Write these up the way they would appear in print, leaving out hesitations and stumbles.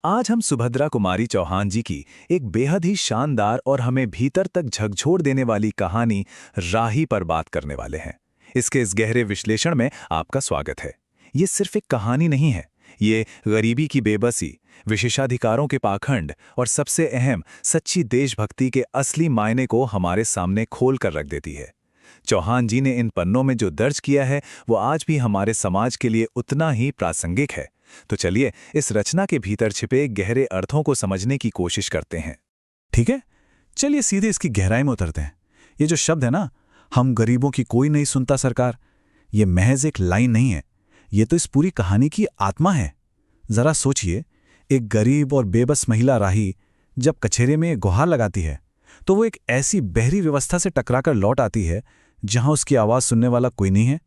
आज हम सुभद्रा कुमारी चौहान जी की एक बेहद ही शानदार और हमें भीतर तक झकझोर देने वाली कहानी राही पर बात करने वाले हैं। इसके इस गहरे विश्लेषण में आपका स्वागत है। ये सिर्फ एक कहानी नहीं है, ये गरीबी की बेबसी, विशेषाधिकारों के पाखंड और सबसे अहम सच्ची देशभक्ति के असली मायने को हमारे सामने खोल कर रख देती है। चौहान जी ने इन पन्नों में जो दर्ज किया है वो आज भी हमारे समाज के लिए उतना ही प्रासंगिक है। तो चलिए इस रचना के भीतर छिपे गहरे अर्थों को समझने की कोशिश करते हैं। ठीक है, चलिए सीधे इसकी गहराई में उतरते हैं। ये जो शब्द है ना, हम गरीबों की कोई नहीं सुनता सरकार, ये महज एक लाइन नहीं है, ये तो इस पूरी कहानी की आत्मा है। जरा सोचिए, एक गरीब और बेबस महिला राही जब कचहरे में गुहार लगाती है तो वो एक ऐसी बहरी व्यवस्था से टकराकर लौट आती है जहां उसकी आवाज सुनने वाला कोई नहीं है।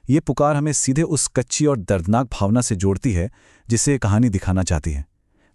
ये पुकार हमें सीधे उस कच्ची और दर्दनाक भावना से जोड़ती है जिसे ये कहानी दिखाना चाहती है।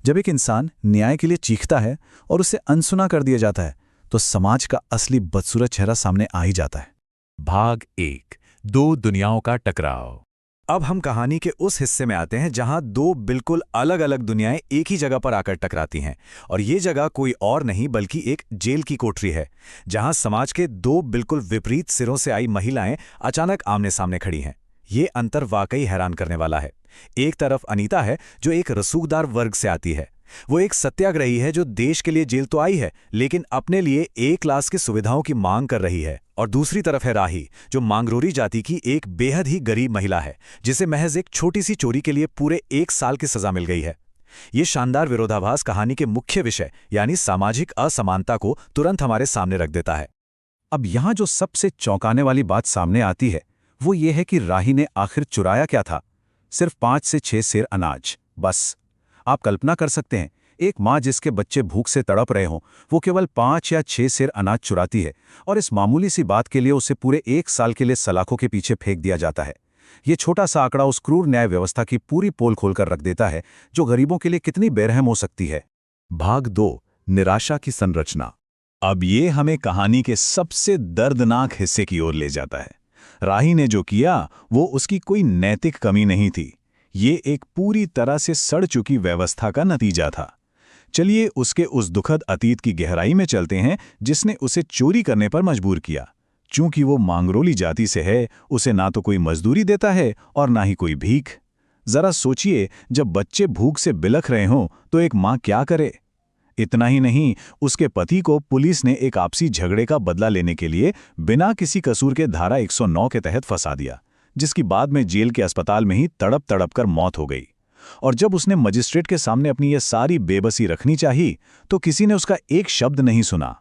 जब एक इंसान न्याय के लिए चीखता है और उसे अनसुना कर दिया जाता है तो समाज का असली बदसूरत चेहरा सामने आ ही जाता है। भाग 1, दो दुनियाओं का टकराव। अब हम कहानी के उस हिस्से में आते हैं जहां दो बिल्कुल अलग अलग दुनियाएं एक ही जगह पर आकर टकराती हैं। और ये जगह कोई और नहीं बल्कि एक जेल की कोठरी है, जहां समाज के दो बिल्कुल विपरीत सिरों से आई महिलाएं अचानक आमने सामने खड़ी हैं। ये अंतर वाकई हैरान करने वाला है। एक तरफ अनीता है जो एक रसूखदार वर्ग से आती है। वो एक सत्याग्रही है जो देश के लिए जेल तो आई है लेकिन अपने लिए ए क्लास की सुविधाओं की मांग कर रही है। और दूसरी तरफ है राही जो मांगरोरी जाति की एक बेहद ही गरीब महिला है जिसे महज एक छोटी सी चोरी के लिए पूरे 1 साल की सजा मिल गई है। ये शानदार विरोधाभास कहानी के मुख्य विषय यानी सामाजिक असमानता को तुरंत हमारे सामने रख देता है। अब यहां जो सबसे चौंकाने वाली बात सामने आती है वो ये है कि राही ने आखिर चुराया क्या था? सिर्फ 5 से 6 सेर अनाज, बस। आप कल्पना कर सकते हैं, एक माँ जिसके बच्चे भूख से तड़प रहे हों, वो केवल 5 या 6 सेर अनाज चुराती है और इस मामूली सी बात के लिए उसे पूरे 1 साल के लिए सलाखों के पीछे फेंक दिया जाता है। ये छोटा सा आंकड़ा उस क्रूर न्याय व्यवस्था की पूरी पोल खोलकर रख देता है जो गरीबों के लिए कितनी बेरहम हो सकती है। भाग 2, निराशा की संरचना। अब ये हमें कहानी के सबसे दर्दनाक हिस्से की ओर ले जाता है। राही ने जो किया वो उसकी कोई नैतिक कमी नहीं थी, ये एक पूरी तरह से सड़ चुकी व्यवस्था का नतीजा था। चलिए उसके उस दुखद अतीत की गहराई में चलते हैं जिसने उसे चोरी करने पर मजबूर किया। चूंकि वो मांगरोली जाति से है, उसे ना तो कोई मजदूरी देता है और ना ही कोई भीख। जरा सोचिए, जब बच्चे भूख से बिलख रहे हों तो एक माँ क्या करे? इतना ही नहीं, उसके पति को पुलिस ने एक आपसी झगड़े का बदला लेने के लिए बिना किसी कसूर के धारा 109 के तहत फंसा दिया, जिसकी बाद में जेल के अस्पताल में ही तड़प तड़प कर मौत हो गई। और जब उसने मजिस्ट्रेट के सामने अपनी ये सारी बेबसी रखनी चाहिए तो किसी ने उसका एक शब्द नहीं सुना।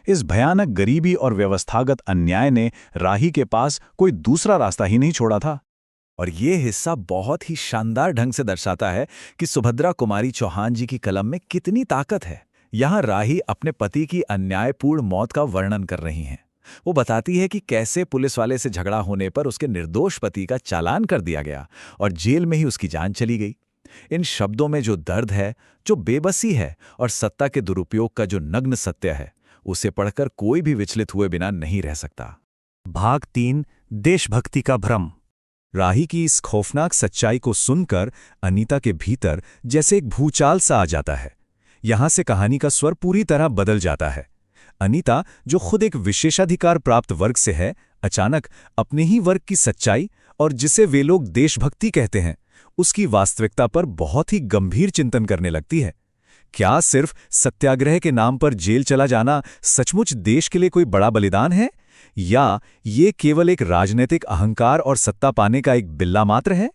इस भयानक गरीबी और व्यवस्थागत अन्याय ने राही के पास कोई दूसरा रास्ता ही नहीं छोड़ा था। और ये हिस्सा बहुत ही शानदार ढंग से दर्शाता है कि सुभद्रा कुमारी चौहान जी की कलम में कितनी ताकत है। यहाँ राही अपने पति की अन्यायपूर्ण मौत का वर्णन कर रही हैं। वो बताती है कि कैसे पुलिस वाले से झगड़ा होने पर उसके निर्दोष पति का चालान कर दिया गया और जेल में ही उसकी जान चली गई। इन शब्दों में जो दर्द है, जो बेबसी है और सत्ता के दुरुपयोग का जो नग्न सत्य है, उसे पढ़कर कोई भी विचलित हुए बिना नहीं रह सकता। भाग 3, देशभक्ति का भ्रम। राही की इस खौफनाक सच्चाई को सुनकर अनीता के भीतर जैसे एक भूचाल सा आ जाता है। यहां से कहानी का स्वर पूरी तरह बदल जाता है। अनीता, जो खुद एक विशेषाधिकार प्राप्त वर्ग से है, अचानक अपने ही वर्ग की सच्चाई और जिसे वे लोग देशभक्ति कहते हैं, उसकी वास्तविकता पर बहुत ही गंभीर चिंतन करने लगती है। क्या सिर्फ सत्याग्रह के नाम पर जेल चला जाना सचमुच देश के लिए कोई बड़ा बलिदान है, या ये केवल एक राजनीतिक अहंकार और सत्ता पाने का एक बिल्ला मात्र है?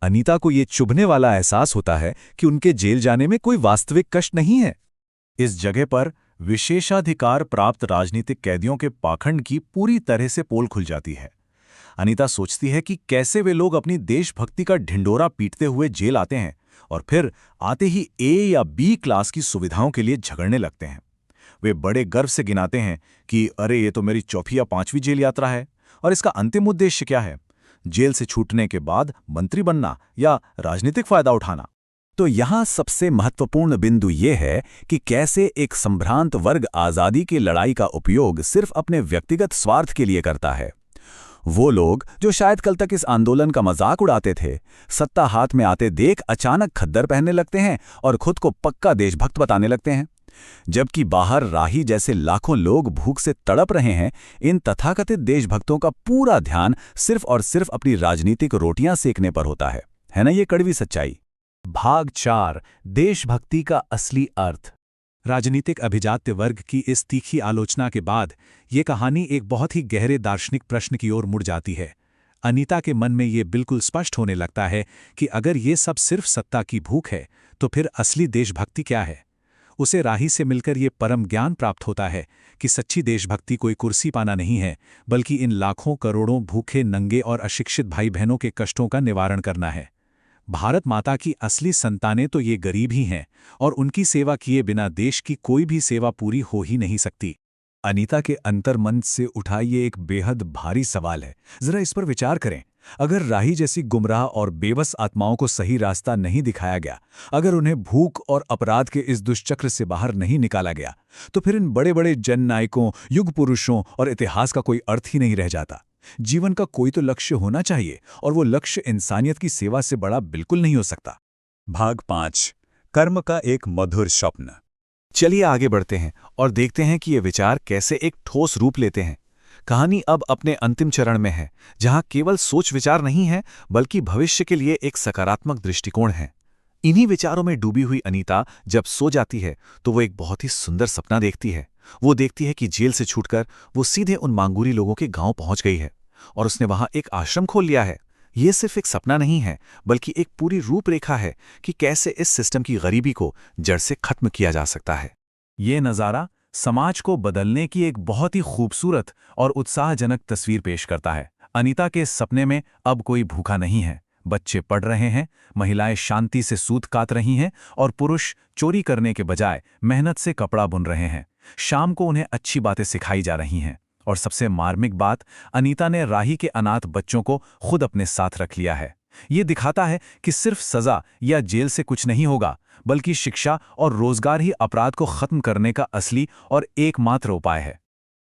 अनीता को ये चुभने वाला एहसास होता है कि उनके जेल जाने में कोई वास्तविक कष्ट नहीं है। इस जगह पर विशेषाधिकार प्राप्त राजनीतिक कैदियों के पाखंड की पूरी तरह से पोल खुल जाती है। अनीता सोचती है कि कैसे वे लोग अपनी देशभक्ति का ढिंडोरा पीटते हुए जेल आते हैं और फिर आते ही ए या बी क्लास की सुविधाओं के लिए झगड़ने लगते हैं। वे बड़े गर्व से गिनाते हैं कि अरे ये तो मेरी 4वीं या 5वीं जेल यात्रा है, और इसका अंतिम उद्देश्य क्या है? जेल से छूटने के बाद मंत्री बनना या राजनीतिक फायदा उठाना? तो यहाँ सबसे महत्वपूर्ण बिंदु ये है कि कैसे एक संभ्रांत वर्ग आज़ादी की लड़ाई का उपयोग सिर्फ अपने व्यक्तिगत स्वार्थ के लिए करता है। वो लोग जो शायद कल तक इस आंदोलन का मजाक उड़ाते थे, सत्ता हाथ में आते देख अचानक खद्दर पहनने लगते हैं और खुद को पक्का देशभक्त बताने लगते हैं। जबकि बाहर राही जैसे लाखों लोग भूख से तड़प रहे हैं, इन तथाकथित देशभक्तों का पूरा ध्यान सिर्फ और सिर्फ अपनी राजनीतिक रोटियां सेकने पर होता है ना ये कड़वी सच्चाई। भाग 4 देशभक्ति का असली अर्थ। राजनीतिक अभिजात्य वर्ग की इस तीखी आलोचना के बाद ये कहानी एक बहुत ही गहरे दार्शनिक प्रश्न की ओर मुड़ जाती है। अनीता के मन में ये बिल्कुल स्पष्ट होने लगता है कि अगर ये सब सिर्फ सत्ता की भूख है तो फिर असली देशभक्ति क्या है। उसे राही से मिलकर ये परम ज्ञान प्राप्त होता है कि सच्ची देशभक्ति कोई कुर्सी पाना नहीं है, बल्कि इन लाखों करोड़ों भूखे, नंगे और अशिक्षित भाई बहनों के कष्टों का निवारण करना है। भारत माता की असली संतानें तो ये गरीब ही हैं, और उनकी सेवा किए बिना देश की कोई भी सेवा पूरी हो ही नहीं सकती। अनीता के अंतर्मन से उठा ये एक बेहद भारी सवाल है। जरा इस पर विचार करें। अगर राही जैसी गुमराह और बेबस आत्माओं को सही रास्ता नहीं दिखाया गया, अगर उन्हें भूख और अपराध के इस दुष्चक्र से बाहर नहीं निकाला गया, तो फिर इन बड़े बड़े जननायकों, युग पुरुषों और इतिहास का कोई अर्थ ही नहीं रह जाता। जीवन का कोई तो लक्ष्य होना चाहिए, और वो लक्ष्य इंसानियत की सेवा से बड़ा बिल्कुल नहीं हो सकता। भाग 5 कर्म का एक मधुर स्वप्न। चलिए आगे बढ़ते हैं और देखते हैं कि ये विचार कैसे एक ठोस रूप लेते हैं। कहानी अब अपने अंतिम चरण में है, जहां केवल सोच विचार नहीं है, बल्कि भविष्य के लिए एक सकारात्मक दृष्टिकोण है। इन्हीं विचारों में डूबी हुई अनीता जब सो जाती है तो वो एक बहुत ही सुंदर सपना देखती है। वो देखती है कि जेल से छूटकर वो सीधे उन मांगूरी लोगों के गांव पहुंच गई है और उसने वहां एक आश्रम खोल लिया है। ये सिर्फ एक सपना नहीं है, बल्कि एक पूरी रूपरेखा है कि कैसे इस सिस्टम की गरीबी को जड़ से खत्म किया जा सकता है। ये नज़ारा समाज को बदलने की एक बहुत ही खूबसूरत और उत्साहजनक तस्वीर पेश करता है। अनीता के सपने में अब कोई भूखा नहीं है, बच्चे पढ़ रहे हैं, महिलाएं शांति से सूत काट रही हैं और पुरुष चोरी करने के बजाय मेहनत से कपड़ा बुन रहे हैं। शाम को उन्हें अच्छी बातें सिखाई जा रही हैं, और सबसे मार्मिक बात, अनीता ने राही के अनाथ बच्चों को खुद अपने साथ रख लिया है। ये दिखाता है कि सिर्फ सजा या जेल से कुछ नहीं होगा, बल्कि शिक्षा और रोजगार ही अपराध को खत्म करने का असली और एकमात्र उपाय है।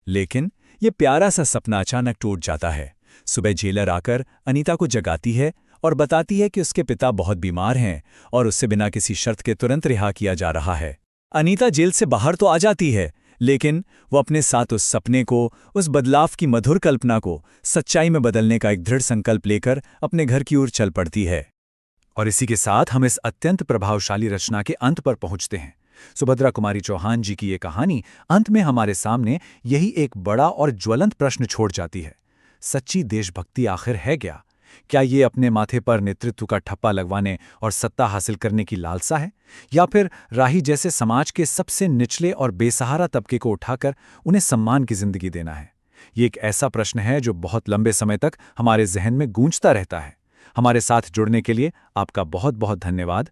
लेकिन ये प्यारा सा सपना अचानक टूट जाता है। सुबह जेलर आकर अनीता को जगाती है और बताती है कि उसके पिता बहुत बीमार हैं और उससे बिना किसी शर्त के तुरंत रिहा किया जा रहा है। अनीता जेल से बाहर तो आ जाती है, लेकिन वो अपने साथ उस सपने को, उस बदलाव की मधुर कल्पना को सच्चाई में बदलने का एक दृढ़ संकल्प लेकर अपने घर की ओर चल पड़ती है। और इसी के साथ हम इस अत्यंत प्रभावशाली रचना के अंत पर पहुंचते हैं। सुभद्रा कुमारी चौहान जी की ये कहानी अंत में हमारे सामने यही एक बड़ा और ज्वलंत प्रश्न छोड़ जाती है। सच्ची देशभक्ति आखिर है क्या? क्या ये अपने माथे पर नेतृत्व का ठप्पा लगवाने और सत्ता हासिल करने की लालसा है, या फिर राही जैसे समाज के सबसे निचले और बेसहारा तबके को उठाकर उन्हें सम्मान की जिंदगी देना है? ये एक ऐसा प्रश्न है जो बहुत लंबे समय तक हमारे जहन में गूंजता रहता है। हमारे साथ जुड़ने के लिए आपका बहुत बहुत धन्यवाद।